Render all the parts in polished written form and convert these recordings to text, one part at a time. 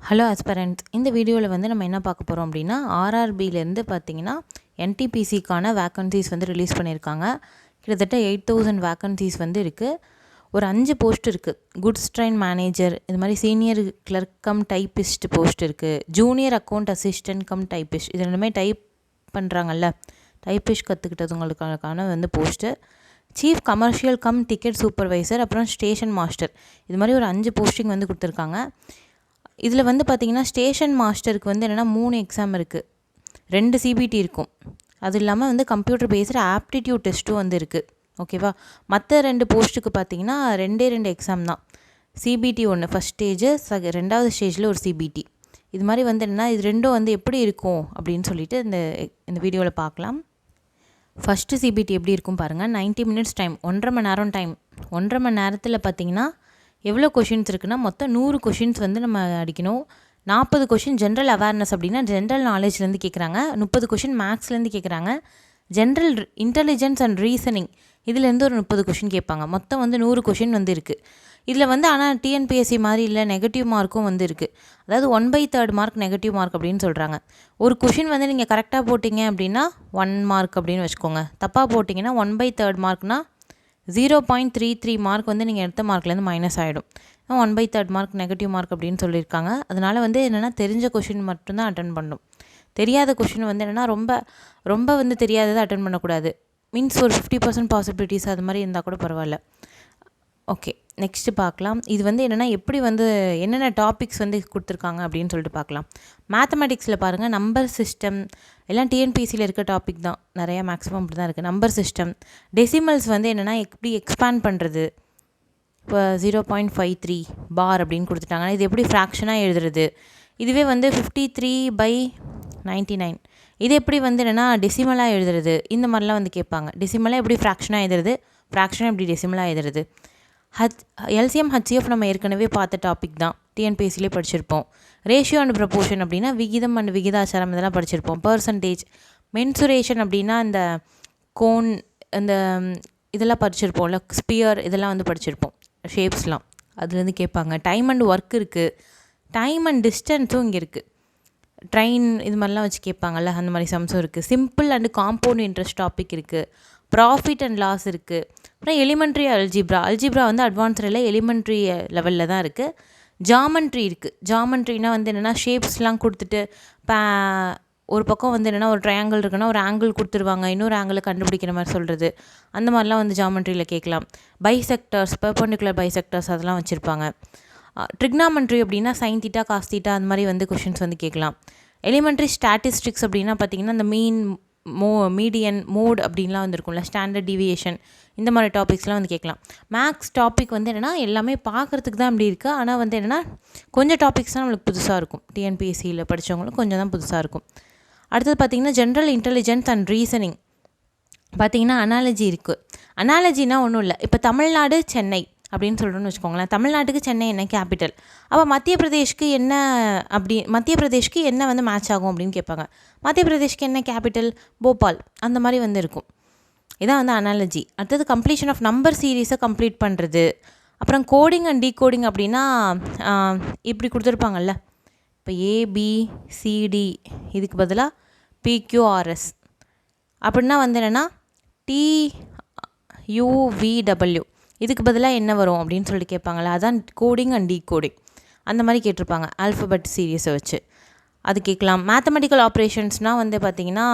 Hello ஆஸ்பரண்ட்ஸ், இந்த வீடியோவில் வந்து நம்ம என்ன பார்க்க போகிறோம் அப்படின்னா, ஆர்ஆர்பியிலேருந்து பார்த்தீங்கன்னா என்டிபிசிக்கான வேக்கன்சிஸ் வந்து ரிலீஸ் பண்ணியிருக்காங்க. கிட்டத்தட்ட 8000 வேக்கன்சிஸ் வந்து இருக்குது. ஒரு 5 போஸ்ட் இருக்குது. குட்ஸ் ட்ரெயின் மேனேஜர், இது மாதிரி senior clerk cum typist post இருக்குது. Junior account assistant cum typist, இது ரெண்டுமே டைப் பண்ணுறாங்கல்ல, டைப்பிஸ்ட் கற்றுக்கிட்டவங்களுக்கான வந்து post. Chief commercial cum ticket supervisor, அப்புறம் ஸ்டேஷன் மாஸ்டர், இது மாதிரி ஒரு 5 போஸ்டிங் வந்து கொடுத்துருக்காங்க. இதில் வந்து பார்த்திங்கன்னா ஸ்டேஷன் மாஸ்டருக்கு வந்து என்னென்னா 3 எக்ஸாம் இருக்குது, 2 சிபிடி இருக்கும். அது இல்லாமல் வந்து கம்ப்யூட்டர் பேஸ்டு ஆப்டிடியூட் டெஸ்ட்டும் வந்து இருக்குது. ஓகேவா? மற்ற 2 போஸ்ட்டுக்கு பார்த்திங்கன்னா 2 எக்ஸாம் தான். சிபிடி ஒன்று ஃபஸ்ட் ஸ்டேஜு, ரெண்டாவது ஸ்டேஜில் ஒரு சிபிடி. இது மாதிரி வந்து என்னென்னா இது ரெண்டும் வந்து எப்படி இருக்கும் அப்படின்னு சொல்லிட்டு இந்த வீடியோவில் பார்க்கலாம். ஃபஸ்ட்டு சிபிடி எப்படி இருக்கும் பாருங்கள். 90 மினிட்ஸ் டைம், 1.5 மணி நேரம் டைம். 1.5 மணி நேரத்தில் பார்த்திங்கன்னா எவ்வளோ கொஷின்ஸ் இருக்குன்னா, மொத்தம் 100 கொஷின்ஸ் வந்து நம்ம அடிக்கணும். 40 கொஷின் ஜென்ரல் அவேர்னஸ் அப்படின்னா ஜென்ரல் நாலேஜ்லேருந்து கேட்குறாங்க. 30 கொஷின் மேக்ஸ்லேருந்து கேட்குறாங்க. ஜென்ரல் இன்டெலிஜென்ஸ் அண்ட் ரீசனிங் இதுலேருந்து ஒரு 30 கொஷின் கேட்பாங்க. மொத்தம் வந்து 100 கொஷின் வந்து இருக்குது. இதில் வந்து ஆனால் டிஎன்பிஎஸ்சி மாதிரி இல்லை, நெகட்டிவ் மார்க்கும் வந்து இருக்குது. அதாவது 1/3 மார்க் நெகட்டிவ் மார்க் அப்படின்னு சொல்கிறாங்க. ஒரு கொஷின் வந்து நீங்கள் கரெக்டாக போட்டிங்க அப்படின்னா 1 மார்க் அப்படின்னு வச்சுக்கோங்க. தப்பாக போட்டிங்கன்னா 1/3 மார்க்னால் 0.33 மார்க் வந்து நீங்கள் எடுத்த மார்க்லேருந்து மைனஸ் ஆகிடும். 1/3 மார்க் நெகட்டிவ் மார்க் அப்படின்னு சொல்லியிருக்காங்க. அதனால் வந்து என்னென்னா தெரிஞ்ச கொஷின் மட்டும்தான் அட்டன் பண்ணணும். தெரியாத கொஷின் வந்து என்னென்னா ரொம்ப வந்து தெரியாததை அட்டன் பண்ணக்கூடாது. மீன்ஸ் ஒரு 50% பாசிபிலிட்டிஸ் அது மாதிரி இருந்தால் கூட பரவாயில்ல. ஓகே, நெக்ஸ்ட்டு பார்க்கலாம். இது வந்து என்னென்னா எப்படி வந்து என்னென்ன டாபிக்ஸ் வந்து கொடுத்துருக்காங்க அப்படின்னு சொல்லிட்டு பார்க்கலாம். மேத்தமெட்டிக்ஸில் பாருங்கள், நம்பர் சிஸ்டம் எல்லாம் டிஎன்பிசியில் இருக்க டாபிக் தான். நிறையா மேக்ஸிமம் அப்படி தான் இருக்குது. நம்பர் சிஸ்டம், டெசிமல்ஸ் வந்து என்னென்னா எப்படி எக்ஸ்பேண்ட் பண்ணுறது. இப்போ 0.53 பார் அப்படின்னு கொடுத்துட்டாங்கன்னா இது எப்படி ஃப்ராக்ஷனாக எழுதுறது. இதுவே வந்து 53/99 இது எப்படி வந்து என்னென்னா டெசிமலாக எழுதுறது. இந்த மாதிரிலாம் வந்து கேட்பாங்க. டெசிமலாக எப்படி ஃப்ராக்ஷனாக எழுதுறது, ஃப்ராக்ஷனாக எப்படி டெசிமலாக எழுதுறது. எல்சிஎம் ஹச்சிஎஃப் நம்ம ஏற்கனவே பார்த்த டாபிக் தான், டிஎன்பிஎஸ்சிலே படிச்சிருப்போம். ரேஷியோ அண்ட் ப்ரப்போர்ஷன் அப்படின்னா விகிதம் அண்ட் விகிதாச்சாரம் இதெல்லாம் படிச்சிருப்போம். பர்சன்டேஜ், மென்சுரேஷன் அப்படின்னா இந்த கோன் இந்த இதெல்லாம் படிச்சிருப்போம்ல, ஸ்பியர் இதெல்லாம் வந்து படிச்சிருப்போம், ஷேப்ஸ்லாம் அதுலேருந்து கேட்பாங்க. டைம் அண்ட் ஒர்க் இருக்குது. டைம் அண்ட் டிஸ்டன்ஸும் இங்கே இருக்குது. ட்ரெயின் இது மாதிரிலாம் வச்சு கேட்பாங்கல்ல, அந்த மாதிரி சம்ஸும் இருக்குது. Simple and compound interest topic இருக்குது. ப்ராஃபிட் அண்ட் லாஸ் இருக்குது. அப்புறம் எலிமெண்ட்ரி அல்ஜிப்ரா வந்து அட்வான்ஸ்ட் இல்லை, எலிமெண்ட்ரி லெவலில் தான் இருக்குது. ஜாமெண்ட்ரி இருக்குது. ஜாமெண்ட்ரினா வந்து என்னென்னா ஷேப்ஸ்லாம் கொடுத்துட்டு ஒரு பக்கம் வந்து என்னென்னா ஒரு ட்ரையாங்கிள் இருக்குன்னா ஒரு ஆங்கிள் கொடுத்துருவாங்க, இன்னொரு ஆங்கிளை கண்டுபிடிக்கிற மாதிரி சொல்கிறது. அந்த மாதிரிலாம் வந்து ஜாமெண்ட்ரியில் கேட்கலாம். பைசெக்டர்ஸ், பெர்பெண்டிகுலர் பைசெக்டர்ஸ் அதெல்லாம் வச்சுருப்பாங்க. ட்ரிக்னாமெண்ட்ரி அப்படின்னா சைன் தீட்டா காஸ் தீட்டா அந்த மாதிரி வந்து கொஷின்ஸ் வந்து கேட்கலாம். எலிமெண்ட்ரி ஸ்டாட்டிஸ்டிக்ஸ் அப்படின்னா பார்த்திங்கன்னா இந்த மீன் மீடியன் மோட் அப்படின்லாம் வந்துருக்கும்ல, ஸ்டாண்டர்ட் டிவியேஷன் இந்த மாதிரி டாபிக்ஸ்லாம் வந்து கேட்கலாம். மேக்ஸ் டாபிக் வந்து என்னென்னா எல்லாமே பார்க்குறதுக்கு தான் இப்படி இருக்குது. ஆனால் வந்து என்னென்னா கொஞ்சம் டாபிக்ஸ் தான் நம்மளுக்கு புதுசாக இருக்கும். டிஎன்பிஎஸ்சியில் படித்தவங்களும் கொஞ்சம் தான் புதுசாக இருக்கும். அடுத்தது பார்த்திங்கன்னா ஜென்ரல் இன்டெலிஜென்ஸ் அண்ட் ரீசனிங் பார்த்திங்கன்னா அனாலஜி இருக்குது. அனாலஜினா ஒன்றும் இல்லை, இப்போ தமிழ்நாடு சென்னை அப்படின்னு சொல்கிறோன்னு வச்சுக்கோங்களேன். தமிழ்நாட்டுக்கு சென்னை என்ன கேபிட்டல், அப்போ மத்திய பிரதேஷ்க்கு என்ன மத்திய பிரதேஷ்க்கு என்ன வந்து மேட்ச் ஆகும் அப்படின்னு கேட்பாங்க. மத்திய பிரதேஷ்க்கு என்ன கேபிட்டல், போபால், அந்த மாதிரி வந்து இருக்கும். இதான் வந்து அனாலஜி. அடுத்தது கம்ப்ளீஷன் ஆஃப் நம்பர் சீரீஸை கம்ப்ளீட் பண்ணுறது. அப்புறம் கோடிங் அண்ட் டீகோடிங் அப்படின்னா இப்படி கொடுத்துருப்பாங்கல்ல, இப்போ ஏபிசிடி இதுக்கு பதிலாக பிக்யூஆர்எஸ் அப்படின்னா வந்து என்னென்னா டியூவிடபிள்யூ இதுக்கு பதிலாக என்ன வரும் அப்படின்னு சொல்லிட்டு கேட்பாங்களா, அதான் கோடிங் அண்ட் டீகோடிங். அந்த மாதிரி கேட்டிருப்பாங்க ஆல்ஃபபெட் சீரீஸை வச்சு, அது கேட்கலாம். மேத்தமெட்டிக்கல் ஆப்ரேஷன்ஸ்னால் வந்து பார்த்திங்கன்னா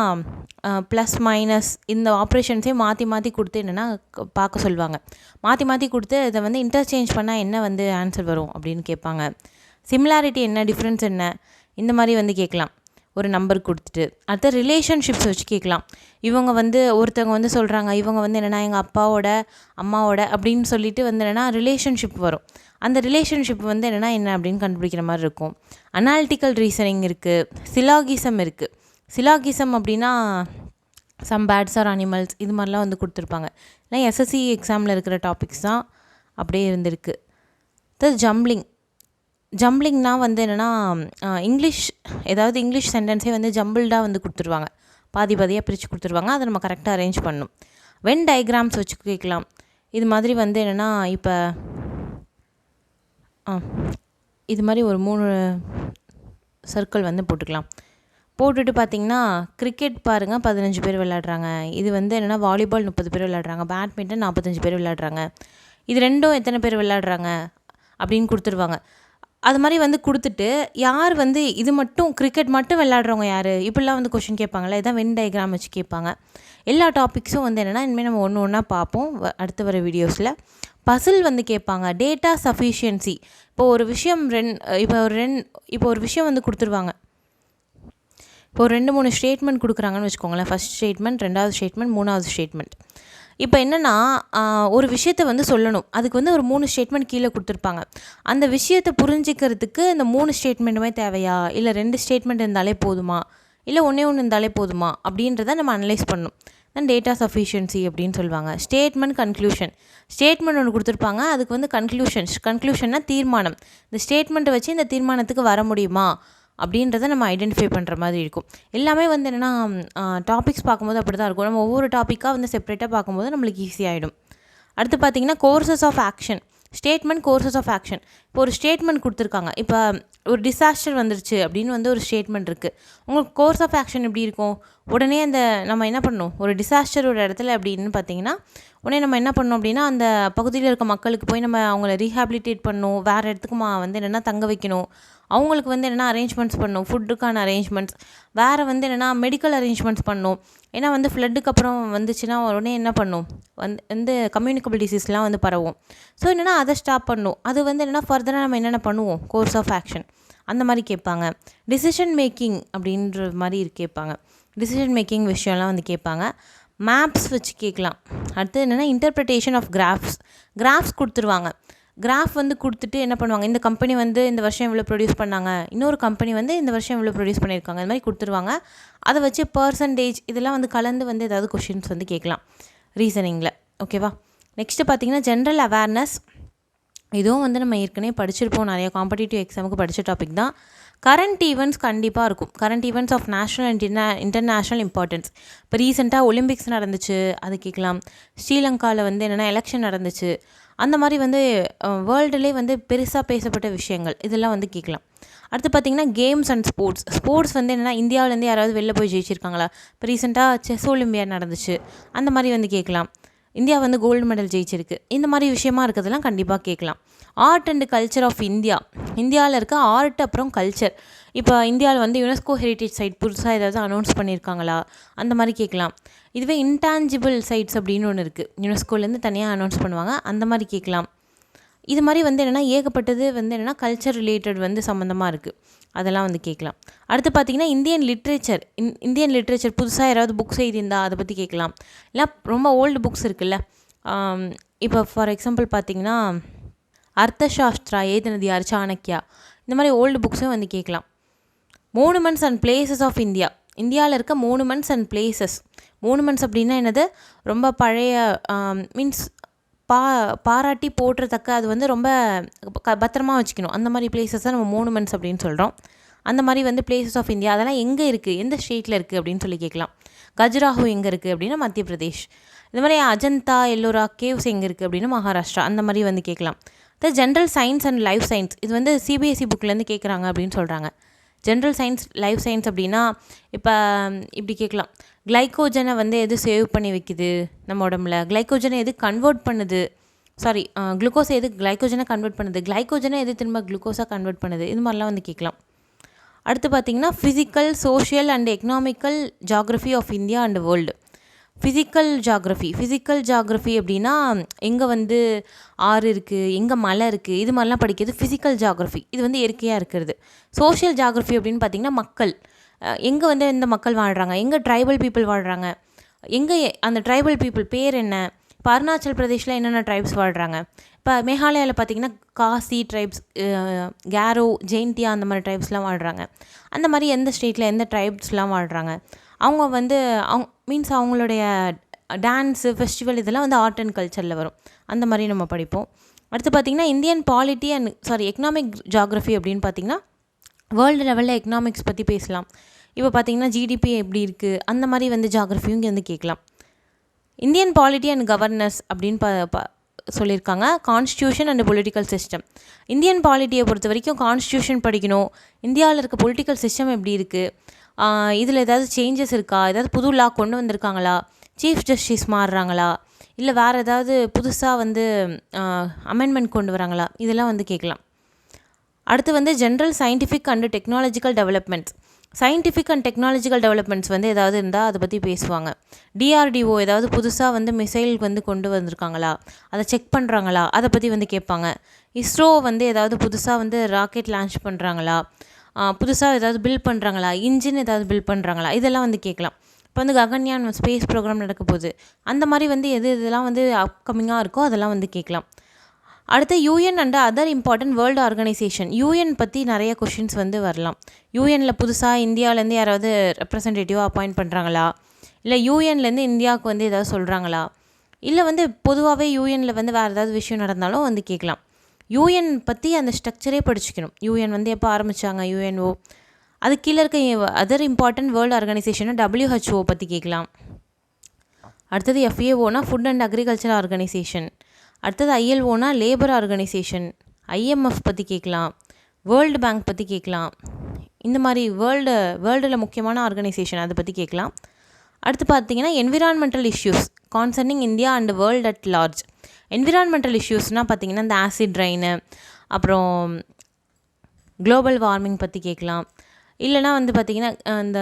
ப்ளஸ் மைனஸ் இந்த ஆப்ரேஷன்ஸே மாற்றி கொடுத்து என்னென்னா பார்க்க சொல்லுவாங்க. மாற்றி கொடுத்து இதை வந்து இன்டர்சேஞ்ச் பண்ணால் என்ன வந்து ஆன்சர் வரும் அப்படின்னு கேட்பாங்க. சிமிலாரிட்டி என்ன, டிஃப்ரென்ஸ் என்ன, இந்த மாதிரி வந்து கேட்கலாம் ஒரு நம்பர் கொடுத்துட்டு. அடுத்த ரிலேஷன்ஷிப்ஸ் வச்சு கேட்கலாம். இவங்க வந்து ஒருத்தவங்க வந்து சொல்கிறாங்க, இவங்க வந்து என்னென்னா எங்கள் அப்பாவோட அம்மாவோட அப்படின்னு சொல்லிட்டு வந்து என்னென்னா ரிலேஷன்ஷிப் வரும். அந்த ரிலேஷன்ஷிப் வந்து என்னென்னா என்ன அப்படின்னு கண்டுபிடிக்கிற மாதிரி இருக்கும். அனாலிட்டிக்கல் ரீசனிங் இருக்குது. சிலாகிசம் இருக்குது. சிலாகிசம் அப்படின்னா சம் பேர்ட்ஸ் ஆர் அனிமல்ஸ் இது மாதிரிலாம் வந்து கொடுத்துருப்பாங்க. இல்லை எஸ்எஸ்சி எக்ஸாமில் இருக்கிற டாபிக்ஸ் தான் அப்படியே இருந்திருக்கு. ஜம்பிளிங்னால் வந்து என்னென்னா இங்கிலீஷ் சென்டென்ஸே வந்து ஜம்பிள்டாக வந்து கொடுத்துருவாங்க, பாதியாக பிரித்து கொடுத்துருவாங்க. அதை நம்ம கரெக்டாக அரேஞ்ச் பண்ணணும். வென் டயக்ராம்ஸ் வச்சு கேட்கலாம். இது மாதிரி வந்து என்னென்னா இப்போ இது மாதிரி ஒரு சர்க்கிள் வந்து போட்டுக்கலாம். போட்டுட்டு பார்த்திங்கன்னா கிரிக்கெட் பாருங்கள் 15 பேர் விளையாடுறாங்க. இது வந்து என்னென்னா வாலிபால் 30 பேர் விளையாடுறாங்க. பேட்மிண்டன் 45 பேர் விளையாடுறாங்க. இது ரெண்டும் எத்தனை பேர் விளையாடுறாங்க அப்படின்னு கொடுத்துருவாங்க. அது மாதிரி வந்து கொடுத்துட்டு யார் வந்து இது மட்டும் கிரிக்கெட் மட்டும் விளையாடுறவங்க யார் இப்படிலாம் வந்து கொஷின் கேட்பாங்களே, இதான் வென் டயக்ராம் வச்சு கேட்பாங்க. எல்லா டாபிக்ஸும் வந்து என்னென்னா இனிமேல் நம்ம ஒன்று ஒன்றா பார்ப்போம் அடுத்து வர வீடியோஸில். பசில் வந்து கேட்பாங்க. Data sufficiency. இப்போ ஒரு விஷயம் இப்போ ஒரு விஷயம் வந்து கொடுத்துருவாங்க. இப்போ ஒரு 2-3 ஸ்டேட்மெண்ட் கொடுக்குறாங்கன்னு வச்சுக்கோங்களேன். ஃபஸ்ட் ஸ்டேட்மெண்ட், 2வது ஸ்டேட்மெண்ட், 3வது ஸ்டேட்மெண்ட். இப்போ என்னென்னா ஒரு விஷயத்தை வந்து சொல்லணும். அதுக்கு வந்து ஒரு 3 ஸ்டேட்மெண்ட் கீழே கொடுத்துருப்பாங்க. அந்த விஷயத்தை புரிஞ்சிக்கிறதுக்கு இந்த 3 ஸ்டேட்மெண்ட்டுமே தேவையா, இல்லை 2 ஸ்டேட்மெண்ட் இருந்தாலே போதுமா, இல்லை ஒன்றே ஒன்று இருந்தாலே போதுமா அப்படின்றத நம்ம அனலைஸ் பண்ணணும். தான் டேட்டா சஃபிஷியன்சி அப்படின்னு சொல்லுவாங்க. Statement, conclusion. ஸ்டேட்மெண்ட் ஒன்று கொடுத்துருப்பாங்க, அதுக்கு வந்து கன்க்ளூஷன்னா தீர்மானம். இந்த ஸ்டேட்மெண்ட்டை வச்சு இந்த தீர்மானத்துக்கு வர முடியுமா அப்படின்றத நம்ம ஐடென்டிஃபை பண்ணுற மாதிரி இருக்கும். எல்லாமே வந்து என்னென்னா டாபிக்ஸ் பார்க்கும்போது அப்படி தான் இருக்கும். நம்ம ஒவ்வொரு டாப்பிக்காக வந்து செப்பரேட்டாக பார்க்கும்போது நம்மளுக்கு ஈஸியாகிடும். அடுத்து பார்த்திங்கன்னா courses of action. Statement, courses of action. இப்போ ஒரு ஸ்டேட்மெண்ட் கொடுத்துருக்காங்க. இப்போ ஒரு டிசாஸ்டர் வந்துருச்சு அப்படின்னு வந்து ஒரு ஸ்டேட்மெண்ட் இருக்குது. உங்களுக்கு கோர்ஸ் ஆஃப் ஆக்ஷன் எப்படி இருக்கும்? உடனே அந்த நம்ம என்ன பண்ணணும், ஒரு டிசாஸ்டர் ஒரு இடத்துல அப்படின்னு பார்த்தீங்கன்னா உடனே நம்ம என்ன பண்ணணும் அப்படின்னா அந்த பகுதியில் இருக்க மக்களுக்கு போய் நம்ம அவங்கள ரீஹாபிலிட்டேட் பண்ணணும், வேறு இடத்துக்கு வந்து என்னென்னா தங்க வைக்கணும், அவங்களுக்கு வந்து என்னென்னா அரேஞ்ச்மெண்ட்ஸ் பண்ணணும், ஃபுட்டுக்கான அரேஞ்ச்மெண்ட்ஸ், வேறு வந்து என்னென்னா மெடிக்கல் அரேஞ்ச்மெண்ட்ஸ் பண்ணணும். ஏன்னா வந்து ஃப்ளட்டுக்கு அப்புறம் வந்துச்சுன்னா உடனே என்ன பண்ணும், வந்து கம்யூனிகபிள் டிசீஸ்லாம் வந்து பரவும். ஸோ என்னென்னா அதை ஸ்டாப் பண்ணணும். அது வந்து என்னென்னா ஃபர்தராக நம்ம என்னென்ன பண்ணுவோம், கோர்ஸ் ஆஃப் ஆக்ஷன் அந்த மாதிரி கேட்பாங்க. டிசிஷன் மேக்கிங் அப்படின்ற மாதிரி கேட்பாங்க. டிசிஷன் மேக்கிங் விஷயம்லாம் வந்து கேட்பாங்க. மேப்ஸ் வச்சு கேட்கலாம். அடுத்து என்னென்னா இன்டர்பிரிட்டேஷன் ஆஃப் கிராஃப்ஸ் கொடுத்துருவாங்க. கிராஃப் வந்து கொடுத்துட்டு என்ன பண்ணுவாங்க, இந்த கம்பெனி வந்து இந்த வருஷம் இவ்வளோ ப்ரொடியூஸ் பண்ணாங்க, இன்னொரு கம்பெனி வந்து இந்த வருஷம் இவ்வளோ ப்ரொடியூஸ் பண்ணியிருக்காங்க, இந்த மாதிரி கொடுத்துருவாங்க. அதை வச்சு பர்சன்டேஜ் இதெல்லாம் வந்து கலந்து வந்து ஏதாவது கொஷின்ஸ் வந்து கேட்கலாம் ரீசனிங்கில். ஓகேவா? நெக்ஸ்ட்டு பார்த்தீங்கன்னா ஜென்ரல் அவேர்னஸ். இதுவும் வந்து நம்ம ஏற்கனவே படிச்சிருப்போம், நிறைய காம்படிட்டிவ் எக்ஸாமுக்கு படித்த டாபிக் தான். கரண்ட் ஈவெண்ட்ஸ் கண்டிப்பாக இருக்கும். Current events of national and international importance. இப்போ ரீசெண்டாக ஒலிம்பிக்ஸ் நடந்துச்சு, அது கேட்கலாம். ஸ்ரீலங்காவில் வந்து என்னென்னா எலெக்ஷன் நடந்துச்சு, அந்த மாதிரி வந்து வேர்ல்டுலே வந்து பெருசாக பேசப்பட்ட விஷயங்கள் இதெல்லாம் வந்து கேட்கலாம். அடுத்து பார்த்திங்கன்னா கேம்ஸ் அண்ட் ஸ்போர்ட்ஸ் வந்து என்னென்னா இந்தியாவிலேருந்து யாராவது வெளில போய் ஜெயிச்சிருக்காங்களா? இப்போ ரீசெண்டாக செஸ் ஒலிம்பியாட் நடந்துச்சு, அந்த மாதிரி வந்து கேட்கலாம். இந்தியா வந்து கோல்டு மெடல் ஜெயிச்சிருக்கு, இந்த மாதிரி விஷயமா இருக்கிறதெல்லாம் கண்டிப்பாக கேட்கலாம். ஆர்ட் அண்ட் கல்ச்சர் ஆஃப் இந்தியாவில் இருக்க ஆர்ட் அப்புறம் கல்ச்சர். இப்போ இந்தியாவில் வந்து யுனெஸ்கோ ஹெரிட்டேஜ் சைட் புதுசாக ஏதாவது அனௌன்ஸ் பண்ணியிருக்காங்களா, அந்த மாதிரி கேட்கலாம். இதுவே இன்டான்ஜிபிள் சைட்ஸ் அப்படின்னு ஒன்று இருக்குது, யுனெஸ்கோலேருந்து தனியாக அனௌன்ஸ் பண்ணுவாங்க, அந்த மாதிரி கேட்கலாம். இது மாதிரி வந்து என்னென்னா ஏகப்பட்டது வந்து என்னென்னா கல்ச்சர் ரிலேட்டட் வந்து சம்மந்தமாக இருக்குது, அதெல்லாம் வந்து கேட்கலாம். அடுத்து பார்த்திங்கன்னா இந்தியன் லிட்ரேச்சர் புதுசாக யாராவது புக்ஸ் எழுதியிருந்தால் அதை பற்றி கேட்கலாம். இல்லை ரொம்ப ஓல்டு புக்ஸ் இருக்குல்ல, இப்போ ஃபார் எக்ஸாம்பிள் பார்த்திங்கன்னா அர்த்தசாஸ்திரா எழுதினது யார், சாணக்கியா, இந்த மாதிரி ஓல்டு புக்ஸும் வந்து கேட்கலாம். மோனுமெண்ட்ஸ் அண்ட் பிளேசஸ் ஆஃப் இந்தியாவில் இருக்க மோனுமெண்ட்ஸ் அண்ட் பிளேசஸ். மோனுமெண்ட்ஸ் அப்படின்னா என்னது, ரொம்ப பழைய மீன்ஸ் பாராட்டி போட்டுறத்தக்க, அது வந்து ரொம்ப பத்திரமா வச்சுக்கணும், அந்த மாதிரி பிளேசஸ் தான் நம்ம மோனுமெண்ட்ஸ் அப்படின்னு சொல்கிறோம். அந்த மாதிரி வந்து பிளேசஸ் ஆஃப் இந்தியா அதெல்லாம் எங்கே இருக்குது, எந்த ஸ்டேட்டில் இருக்குது அப்படின்னு சொல்லி கேட்கலாம். கஜுராஹோ எங்கே இருக்குது அப்படின்னா மத்திய பிரதேஷ். இந்த மாதிரி அஜந்தா எல்லோரா கேவ்ஸ் எங்கே இருக்குது அப்படின்னா மகாராஷ்டிரா, அந்த மாதிரி வந்து கேட்கலாம். General science and life science, இது வந்து சிபிஎஸ்சி புக்கிலேருந்து கேட்குறாங்க அப்படின்னு சொல்கிறாங்க. ஜென்ரல் சயின்ஸ் லைஃப் சயின்ஸ் அப்படின்னா இப்போ இப்படி கேட்கலாம். கிளைக்கோஜனை வந்து எது சேவ் பண்ணி வைக்குது நம்ம உடம்புல, கிளைக்கோஜனை எது கன்வெர்ட் பண்ணுது, குளுக்கோஸை எது கிளைக்கோஜனை கன்வெர்ட் பண்ணுது, கிளைக்கோஜனை எது திரும்ப குளுக்கோஸாக கன்வெர்ட் பண்ணுது, இது மாதிரிலாம் வந்து கேட்கலாம். அடுத்து பார்த்திங்கன்னா physical, social and economical geography of India and world. Physical geography அப்படின்னா எங்கே வந்து ஆறு இருக்குது, எங்கே மலை இருக்குது, இது மாதிரிலாம் படிக்கிறது ஃபிசிக்கல் ஜாகிரஃபி. இது வந்து இயற்கையாக இருக்கிறது. சோஷியல் ஜாகிரஃபி அப்படின்னு பார்த்திங்கன்னா மக்கள், எங்கே வந்து எந்த மக்கள் வாழ்கிறாங்க, எங்கே ட்ரைபல் பீப்புள் வாழ்கிறாங்க, எங்கே அந்த ட்ரைபல் பீப்புள் பேர் என்ன, இப்போ அருணாச்சல் பிரதேஷில் என்னென்ன ட்ரைப்ஸ் வாழ்கிறாங்க, இப்போ மேகாலயாவில் பார்த்திங்கன்னா காசி ட்ரைப்ஸ், கேரோ, ஜெயின்டியா அந்த மாதிரி ட்ரைப்ஸ்லாம் வாழ்கிறாங்க. அந்த மாதிரி எந்த ஸ்டேட்டில் எந்த ட்ரைப்ஸ்லாம் வாழ்கிறாங்க, அவங்க வந்து அவங்களுடைய டான்ஸு, ஃபெஸ்டிவல் இதெல்லாம் வந்து ஆர்ட் அண்ட் கல்ச்சரில் வரும், அந்த மாதிரி நம்ம படிப்போம். அடுத்து பார்த்திங்கன்னா Indian polity and economic geography அப்படின்னு பார்த்திங்கன்னா வேர்ல்டு லெவலில் எக்கனாமிக்ஸ் பற்றி பேசலாம். இப்போ பார்த்திங்கன்னா ஜிடிபி எப்படி இருக்குது, அந்த மாதிரி வந்து ஜாகிரஃபியும் இங்கே வந்து கேட்கலாம். இந்தியன் பாலிட்டி அண்ட் கவர்னன்ஸ் அப்படின்னு சொல்லியிருக்காங்க. Constitution and political system. Indian பாலிட்டியை பொறுத்த வரைக்கும் கான்ஸ்டியூஷன் படிக்கணும். இந்தியாவில் இருக்க பொலிட்டிக்கல் சிஸ்டம் எப்படி இருக்குது, இதில் ஏதாவது சேஞ்சஸ் இருக்கா, ஏதாவது புது லா கொண்டு வந்திருக்காங்களா, சீஃப் ஜஸ்டிஸ் மாறுறாங்களா, இல்லை வேறு ஏதாவது புதுசாக வந்து அமெண்ட்மெண்ட் கொண்டு வராங்களா, இதெல்லாம் வந்து கேட்கலாம். அடுத்து வந்து general scientific and technological developments. Scientific and technological developments வந்து ஏதாவது இருந்தால் அதை பற்றி பேசுவாங்க. டிஆர்டிஓ ஏதாவது புதுசாக வந்து மிசைல் வந்து கொண்டு வந்திருக்காங்களா, அதை செக் பண்ணுறாங்களா, அதை பற்றி வந்து கேட்பாங்க. இஸ்ரோ வந்து ஏதாவது புதுசாக வந்து ராக்கெட் லான்ச் பண்ணுறாங்களா, புதுசாக ஏதாவது பில்ட் பண்ணுறாங்களா, இன்ஜின் ஏதாவது பில்ட் பண்ணுறாங்களா, இதெல்லாம் வந்து கேட்கலாம். இப்போ வந்து ககன்யான் ஸ்பேஸ் ப்ரோக்ராம் நடக்க போகுது, அந்த மாதிரி வந்து இதெல்லாம் வந்து அப்கமிங்காக இருக்கோ அதெல்லாம் வந்து கேட்கலாம். அடுத்து UN and other important world organisation. UN பற்றி நிறைய கொஷின்ஸ் வந்து வரலாம். யூஎனில் புதுசாக இந்தியாவிலேருந்து யாராவது ரெப்ரசன்டேட்டிவாக அப்பாயிண்ட் பண்ணுறாங்களா, இல்லை யூஎன்லேருந்து இந்தியாவுக்கு வந்து ஏதாவது சொல்கிறாங்களா, இல்லை வந்து பொதுவாகவே யூஎனில் வந்து வேறு ஏதாவது விஷயம் நடந்தாலும் வந்து கேட்கலாம். யூஎன் பற்றி அந்த ஸ்ட்ரக்சரே படிச்சுக்கணும். யூஎன் வந்து எப்போ ஆரம்பித்தாங்க, யுஎன்ஓ, அது கீழே இருக்க அதர் இம்பார்ட்டன்ட் வேர்ல்டு ஆர்கனைசேஷனை WHO பற்றி கேட்கலாம். அடுத்தது FAOனா ஃபுட் அண்ட் அக்ரிகல்ச்சர் ஆர்கனைசேஷன். அடுத்தது ILOனா லேபர் ஆர்கனைசேஷன். IMF பற்றி கேட்கலாம், வேர்ல்டு பேங்க் பற்றி கேட்கலாம். இந்த மாதிரி வேர்ல்டில் முக்கியமான ஆர்கனைசேஷன் அதை பற்றி கேட்கலாம். அடுத்து பார்த்திங்கன்னா environmental issues concerning India and world at large. Environmental இஷ்யூஸ்னால் பார்த்திங்கன்னா இந்த ஆசிட் ரெயின், அப்புறம் குளோபல் வார்மிங் பற்றி கேட்கலாம். இல்லைனா வந்து பார்த்திங்கன்னா இந்த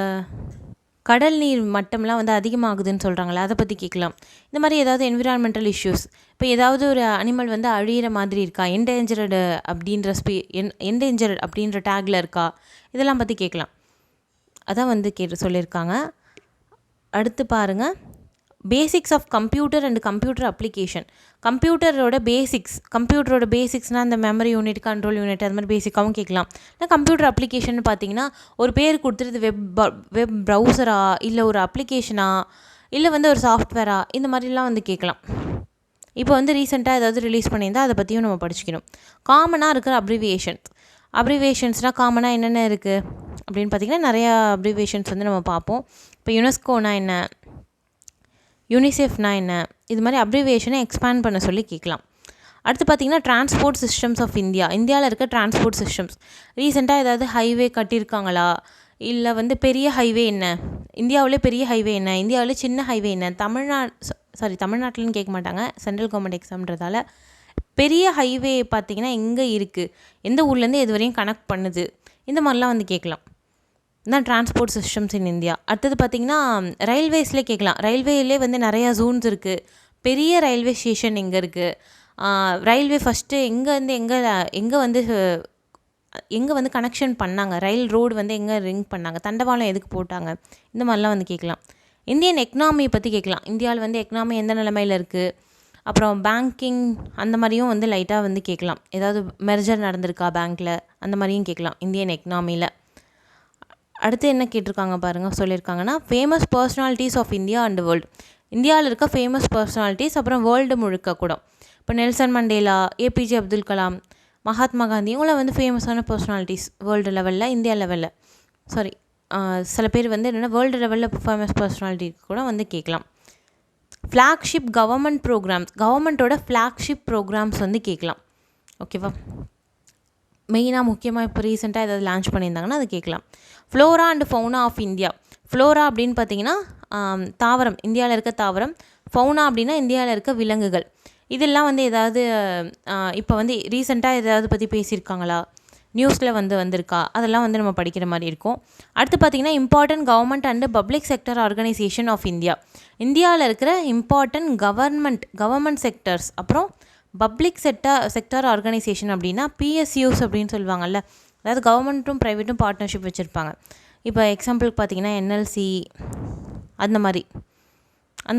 கடல் நீர் மட்டம்லாம் வந்து அதிகமாகுதுன்னு சொல்கிறாங்களே அதை பற்றி கேட்கலாம். இந்த மாதிரி ஏதாவது என்விரான்மெண்டல் இஷ்யூஸ், இப்போ ஏதாவது ஒரு அனிமல் வந்து அழியிற மாதிரி இருக்கா, என்டேஞ்சர்டு அப்படின்ற டேக்கில் இருக்கா, இதெல்லாம் பற்றி கேட்கலாம். அதான் வந்து சொல்லியிருக்காங்க. அடுத்து பாருங்கள், basics of computer and computer application. கம்ப்யூட்டரோட பேசிக்ஸ்னால் அந்த மெமரி யூனிட், கண்ட்ரோல் யூனிட், அது மாதிரி பேசிக்காகவும் கேட்கலாம். ஆனால் கம்ப்யூட்டர் அப்ளிகேஷன் பார்த்திங்கன்னா ஒரு பேர் கொடுத்துட்டு வெப் ப்ரௌசரா, இல்லை ஒரு அப்ளிகேஷனா, இல்லை வந்து ஒரு சாஃப்ட்வேரா, இந்த மாதிரிலாம் வந்து கேட்கலாம். இப்போ வந்து ரீசெண்டாக ஏதாவது ரிலீஸ் பண்ணியிருந்தால் அதை பற்றியும் நம்ம படிச்சுக்கணும். காமனாக இருக்கிற அப்ரிவேஷன்ஸ்னால் காமனாக என்னென்ன இருக்குது அப்படின்னு பார்த்திங்கன்னா நிறையா அப்ரிவேஷன்ஸ் வந்து நம்ம பார்ப்போம். இப்போ யுனெஸ்கோனா என்ன, யூனிசெஃப்னா என்ன, இது மாதிரி அப்ரிவேஷனை எக்ஸ்பேண்ட் பண்ண சொல்லி கேட்கலாம். அடுத்து பார்த்திங்கன்னா டிரான்ஸ்போர்ட் சிஸ்டம்ஸ் ஆஃப் இந்தியாவில் இருக்க டிரான்ஸ்போர்ட் சிஸ்டம்ஸ். ரீசெண்டாக ஏதாவது ஹைவே கட்டியிருக்காங்களா, இல்லை வந்து பெரிய ஹைவே என்ன, இந்தியாவிலே பெரிய ஹைவே என்ன, இந்தியாவிலே சின்ன ஹைவே என்ன, தமிழ்நாட்டில்னு கேட்க மாட்டாங்க, சென்ட்ரல் கவர்மெண்ட் எக்ஸாம்ன்றதால. பெரிய ஹைவே பார்த்திங்கன்னா எங்கே இருக்குது, எந்த ஊர்லேருந்து எது வரையும் கனெக்ட் பண்ணுது, இந்த மாதிரிலாம் வந்து கேட்கலாம். தான் டிரான்ஸ்போர்ட் சிஸ்டம்ஸ் இன் இந்தியா. அடுத்தது பார்த்திங்கன்னா ரயில்வேஸ்லேயே கேட்கலாம். ரயில்வேலே வந்து நிறையா ஜோன்ஸ் இருக்குது. பெரிய ரயில்வே ஸ்டேஷன் எங்கே இருக்குது, ரயில்வே ஃபஸ்ட்டு எங்கே வந்து கனெக்ஷன் பண்ணாங்க, ரயில் ரோடு வந்து எங்கே ரிங் பண்ணாங்க, தண்டவாளம் எதுக்கு போட்டாங்க, இந்த மாதிரிலாம் வந்து கேட்கலாம். இந்தியன் எக்கனாமி பற்றி கேட்கலாம். இந்தியாவில் வந்து எக்கனாமி எந்த நிலைமையில் இருக்குது, அப்புறம் பேங்கிங் அந்த மாதிரியும் வந்து லைட்டாக வந்து கேட்கலாம். ஏதாவது மெர்ஜர் நடந்திருக்கா பேங்க்கில், அந்த மாதிரியும் கேட்கலாம் இந்தியன் எக்கனாமியில். அடுத்து என்ன கேட்டிருக்காங்க பாருங்கள், சொல்லியிருக்காங்கன்னா famous personalities of India and world. இந்தியாவில் இருக்க ஃபேமஸ் பர்சனாலிட்டிஸ், அப்புறம் வேர்ல்டு முழுக்க கூட. இப்போ Nelson Mandela, APJ Abdul Kalam, Mahatma Gandhi, இவங்களாம் வந்து ஃபேமஸான பர்சனாலிட்டிஸ் வேர்ல்டு லெவலில், இந்தியா லெவலில். சில பேர் வந்து என்னென்னா வேர்ல்டு லெவலில் ஃபேமஸ் பர்சனாலிட்டி கூட வந்து கேட்கலாம். ஃப்ளாக்ஷிப் கவர்மெண்ட்டோட ஃப்ளாக்ஷிப் ப்ரோக்ராம்ஸ் வந்து கேட்கலாம். ஓகேவா, மெயினாக முக்கியமாக இப்போ ரீசெண்டாக ஏதாவது லான்ச் பண்ணியிருந்தாங்கன்னா அது கேட்கலாம். Flora and fauna of India. Flora அப்படின்னு பார்த்தீங்கன்னா தாவரம், இந்தியாவில் இருக்க தாவரம். ஃபவுனா அப்படின்னா இந்தியாவில் இருக்க விலங்குகள். இதெல்லாம் வந்து ஏதாவது இப்போ வந்து ரீசெண்டாக ஏதாவது பற்றி பேசியிருக்காங்களா, நியூஸில் வந்திருக்கா, அதெல்லாம் வந்து நம்ம படிக்கிற மாதிரி இருக்கும். அடுத்து பார்த்திங்கன்னா important government and public sector organisation of India. இந்தியாவில் இருக்கிற இம்பார்ட்டன்ட் கவர்மெண்ட் செக்டர்ஸ், அப்புறம் பப்ளிக் செக்டார் ஆர்கனைசேஷன் அப்படின்னா PSUs அப்படின்னு சொல்லுவாங்கள்ல, அதாவது கவர்மெண்ட்டும் ப்ரைவேட்டும் பார்ட்னர்ஷிப் வச்சுருப்பாங்க. இப்போ எக்ஸாம்பிளுக்கு பார்த்திங்கன்னா NLC அந்த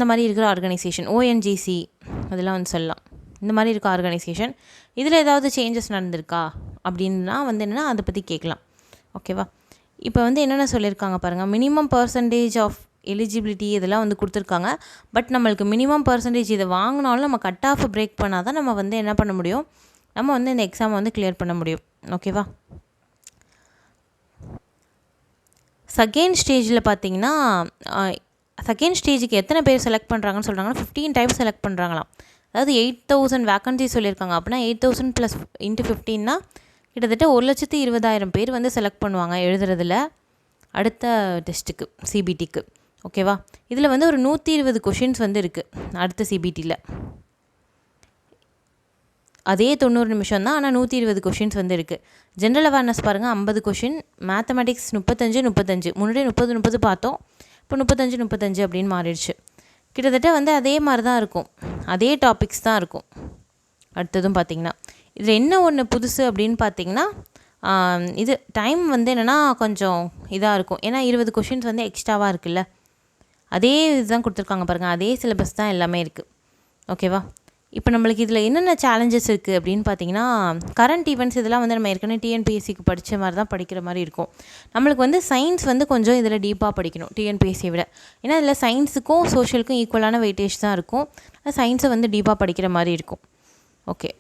மாதிரி இருக்கிற ஆர்கனைசேஷன், ONGC அதெல்லாம் வந்து சொல்லலாம். இந்த மாதிரி இருக்க ஆர்கனைசேஷன். இதில் ஏதாவது சேஞ்சஸ் நடந்திருக்கா அப்படின்னா வந்து என்னென்னா அதை பற்றி கேட்கலாம். ஓகேவா, இப்போ வந்து என்னென்ன சொல்லியிருக்காங்க பாருங்கள். மினிமம் பர்சன்டேஜ் ஆஃப் எலிஜிபிலிட்டி இதெல்லாம் வந்து கொடுத்துருக்காங்க. பட் நம்மளுக்கு மினிமம் பர்சன்டேஜ் இதை வாங்கினாலும் நம்ம கட் ஆஃப் பிரேக் பண்ணால் தான் நம்ம வந்து என்ன பண்ண முடியும், நம்ம வந்து இந்த எக்ஸாமை வந்து கிளியர் பண்ண முடியும். ஓகேவா, செகண்ட் ஸ்டேஜில் பார்த்தீங்கன்னா செகண்ட் ஸ்டேஜுக்கு எத்தனை பேர் செலக்ட் பண்ணுறாங்கன்னு சொல்கிறாங்கன்னா 15 டைம்ஸ் செலக்ட் பண்ணுறாங்களாம். அதாவது 8000 வேக்கன்சிஸ் சொல்லியிருக்காங்க. அப்படின்னா 8000 + × 15னா கிட்டத்தட்ட 1,20,000 பேர் வந்து செலக்ட் பண்ணுவாங்க எழுதுறதுல அடுத்த டெஸ்ட்டுக்கு சிபிடிக்கு. ஓகேவா? இதில் வந்து ஒரு 120 கொஷின்ஸ் வந்து இருக்குது அடுத்த சிபிடியில். அதே 90 நிமிஷம் தான், ஆனால் 120 கொஷின்ஸ் வந்து இருக்குது. ஜென்ரல் அவேர்னஸ் பாருங்கள் 50 கொஷின், மேத்தமெட்டிக்ஸ் 35 முன்னாடி 30 பார்த்தோம், இப்போ 35 அப்படின்னு மாறிடுச்சு. கிட்டத்தட்ட வந்து அதே மாதிரி தான் இருக்கும், அதே டாபிக்ஸ் தான் இருக்கும். அடுத்ததும் பார்த்திங்கன்னா இதில் என்ன ஒன்று புதுசு அப்படின்னு பார்த்திங்கன்னா இது டைம் வந்து என்னென்னா கொஞ்சம் இதாக இருக்கும். ஏன்னா 20 கொஷின்ஸ் வந்து எக்ஸ்ட்ராவாக இருக்குல்ல, அதே இதுதான் கொடுத்துருக்காங்க பாருங்கள், அதே சிலபஸ் தான் எல்லாமே இருக்குது. ஓகேவா? இப்போ நம்மளுக்கு இதில் என்னென்ன சேலஞ்சஸ் இருக்குது அப்படின்னு பார்த்தீங்கன்னா, கரண்ட் ஈவெண்ட்ஸ் இதெல்லாம் வந்து நம்ம ஏற்கனவே டிஎன்பிஎஸ்சிக்கு படித்த மாதிரி தான் படிக்கிற மாதிரி இருக்கும். நம்மளுக்கு வந்து சயின்ஸ் வந்து கொஞ்சம் இதில் டீப்பாக படிக்கணும் டிஎன்பிஎஸ்சியை விட. ஏன்னா இதில் சயின்ஸுக்கும் சோஷியலுக்கும் ஈக்குவலான வெயிட்டேஜ் தான் இருக்கும். சயின்ஸை வந்து டீப்பாக படிக்கிற மாதிரி இருக்கும். ஓகே,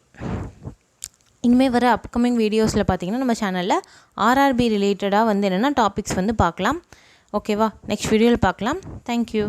இனிமேல் வர அப்கமிங் வீடியோஸில் பார்த்தீங்கன்னா நம்ம சேனலில் ஆர்ஆர்பி ரிலேட்டடாக வந்து என்னென்னா டாபிக்ஸ் வந்து பார்க்கலாம். ஓகேவா? நெக்ஸ்ட் வீடியோவில் பார்க்கலாம். தேங்க்யூ.